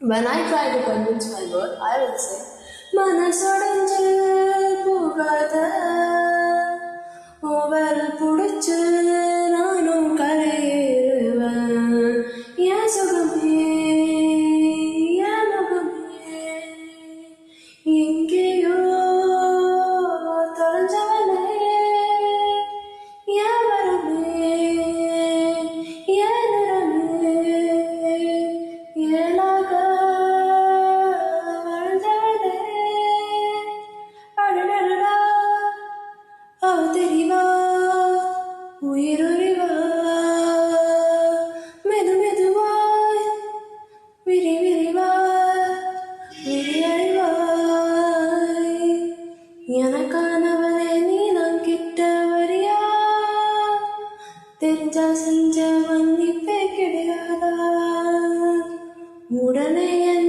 When I try to convince my girl, I will say, மனசொடைஞ்சு போகாத oval புடிச்சு நானும் கரையேறுவேன் என் சுகமே என் முகமே எங்கேயோ தொலைஞ்சவனே என் வரமே என் நிறமே ஏலாக வாழ்ந்தவனே அடடடடா அவ தெரிவா உயிருரிவா மெது மெதுவாய் விரி விரிவாய் விரியறிவாய் எனக்கானவளே நீதான் கிட்ட வரியா தெரிஞ்சா செஞ்ச மன்னிப்பே கிடையாதா உடனே என்